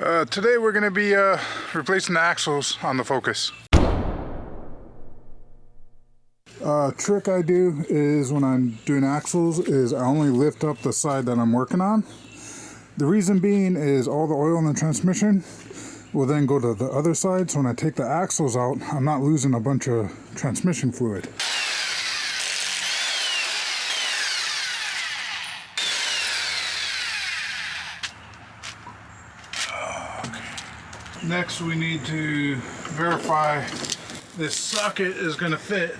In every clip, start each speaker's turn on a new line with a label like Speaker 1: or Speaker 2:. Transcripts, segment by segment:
Speaker 1: Today we're going to be replacing the axles on the Focus. Trick I do is when I'm doing axles is I only lift up the side that I'm working on. The reason being is all the oil in the transmission will then go to the other side, so when I take the axles out, I'm not losing a bunch of transmission fluid. Next we need to verify this socket is going to fit.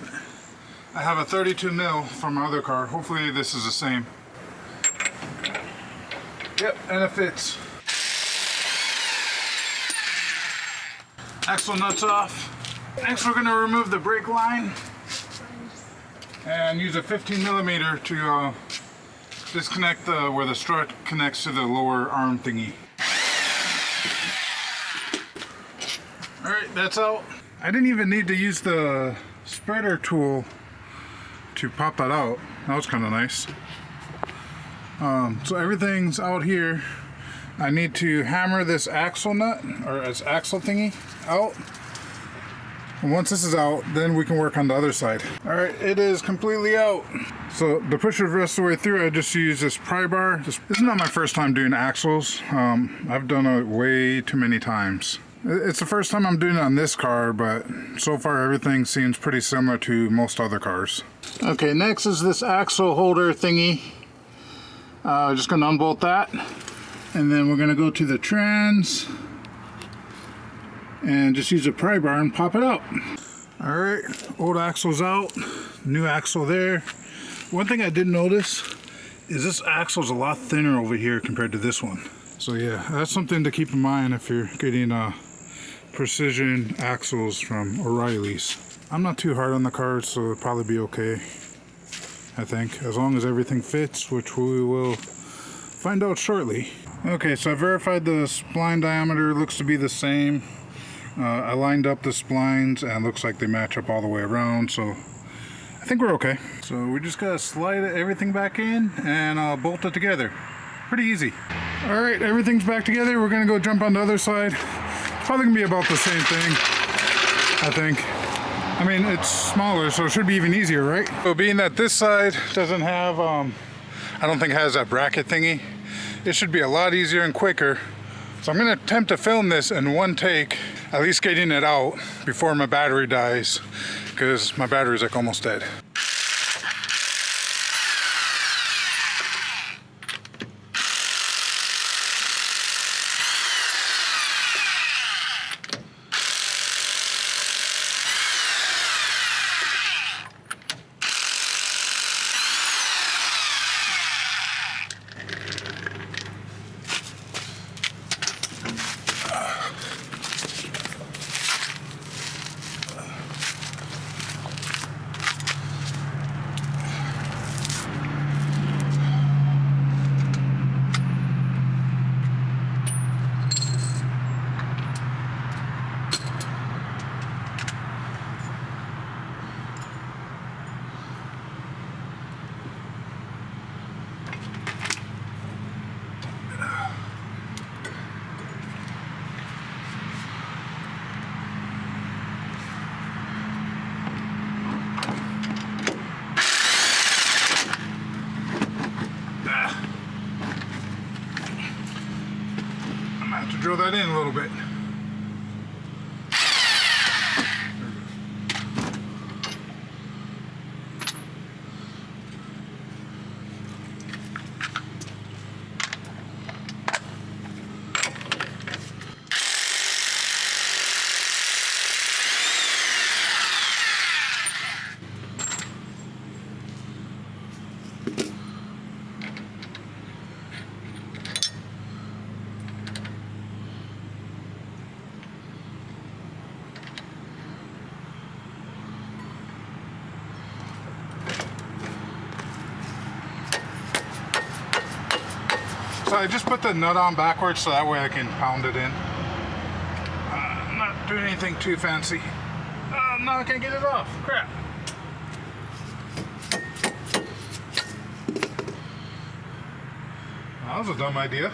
Speaker 1: I have a 32 mil from my other car. Hopefully this is the same. Yep, and it fits. Axle nuts off. Next we're going to remove the brake line and use a 15 millimeter to disconnect where the strut connects to the lower arm thingy. Alright, that's out. I didn't even need to use the spreader tool to pop that out. That was kind of nice. So everything's out here. I need to hammer this axle nut, or this axle thingy, out. And once this is out, then we can work on the other side. Alright, it is completely out. So to push it the rest of the way through, I just use this pry bar. This is not my first time doing axles. I've done it way too many times. It's the first time I'm doing it on this car, but so far everything seems pretty similar to most other cars. Okay, next is this axle holder thingy. Just gonna unbolt that. And then we're gonna go to the trans and just use a pry bar and pop it out. All right, old axle's out, new axle there. One thing I did notice is this axle's a lot thinner over here compared to this one. So yeah, that's something to keep in mind if you're getting precision axles from O'Reilly's. I'm not too hard on the cars, so it'll probably be okay, I think, as long as everything fits, which we will find out shortly. Okay, so I verified the spline diameter looks to be the same. I lined up the splines and it looks like they match up all the way around, so I think we're okay. So we just gotta slide everything back in and bolt it together. Pretty easy. All right, everything's back together. We're gonna go jump on the other side. Probably gonna be about the same thing, I think. I mean, it's smaller, so it should be even easier, right? So being that this side doesn't have, I don't think it has that bracket thingy, it should be a lot easier and quicker. So I'm gonna attempt to film this in one take, at least getting it out before my battery dies, because my battery's like almost dead. Drill that in a little bit. So I just put the nut on backwards so that way I can pound it in. I'm not doing anything too fancy. No, I can't get it off. Crap. That was a dumb idea.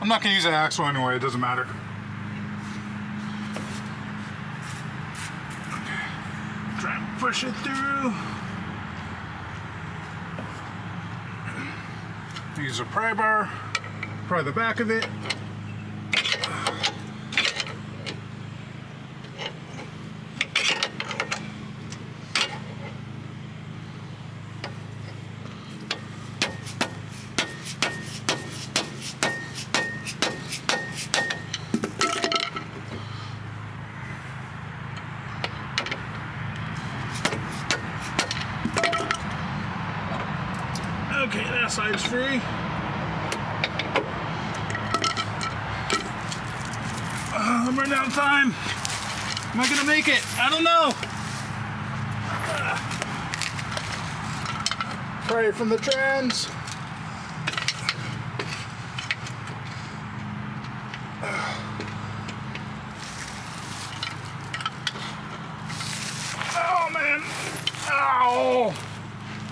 Speaker 1: I'm not gonna use that axle anyway, it doesn't matter. Okay. Try and push it through. Use a pry bar, pry the back of it. Okay, that side's free. I'm running out of time. Am I gonna make it? I don't know. Pry it from the trans. Oh man. Ow.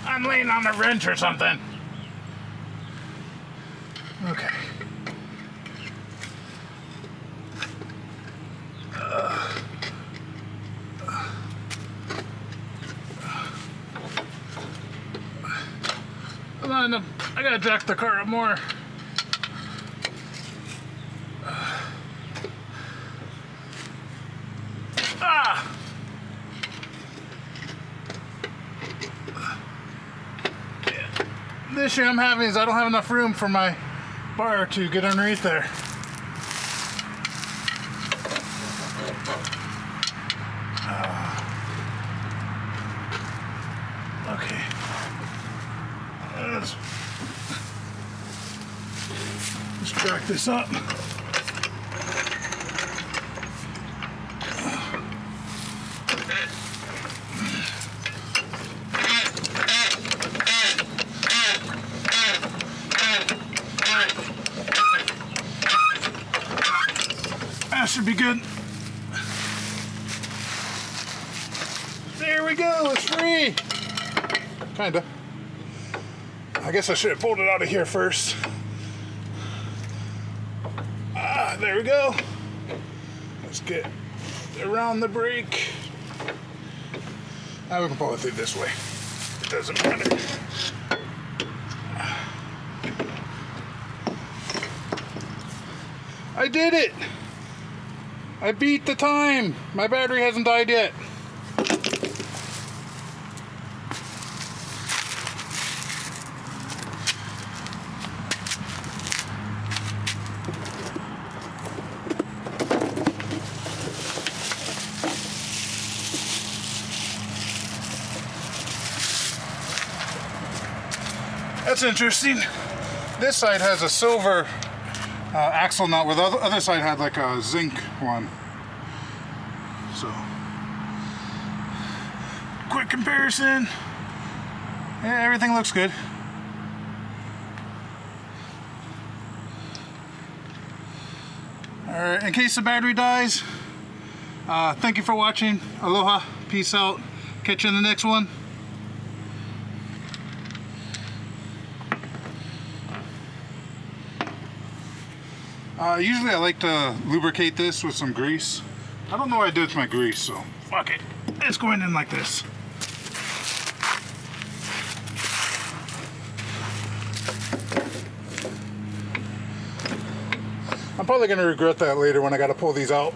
Speaker 1: I'm laying on a wrench or something. Okay. Come on, I gotta jack the car up more. Ah! The issue I'm having is I don't have enough room for my bar to get underneath there. Okay. Let's jack this up. That should be good. There we go, it's free. Kinda. I guess I should have pulled it out of here first. There we go. Let's get around the brake. Now we can pull it through this way. It doesn't matter. I did it! I beat the time! My battery hasn't died yet. That's interesting. This side has a silver axle nut, where the other side had like a zinc one. So, quick comparison. Yeah, everything looks good. Alright, in case the battery dies, thank you for watching. Aloha, peace out. Catch you in the next one. Usually I like to lubricate this with some grease. I don't know what I did with my grease, so fuck it. It's going in like this. I'm probably going to regret that later when I got to pull these out.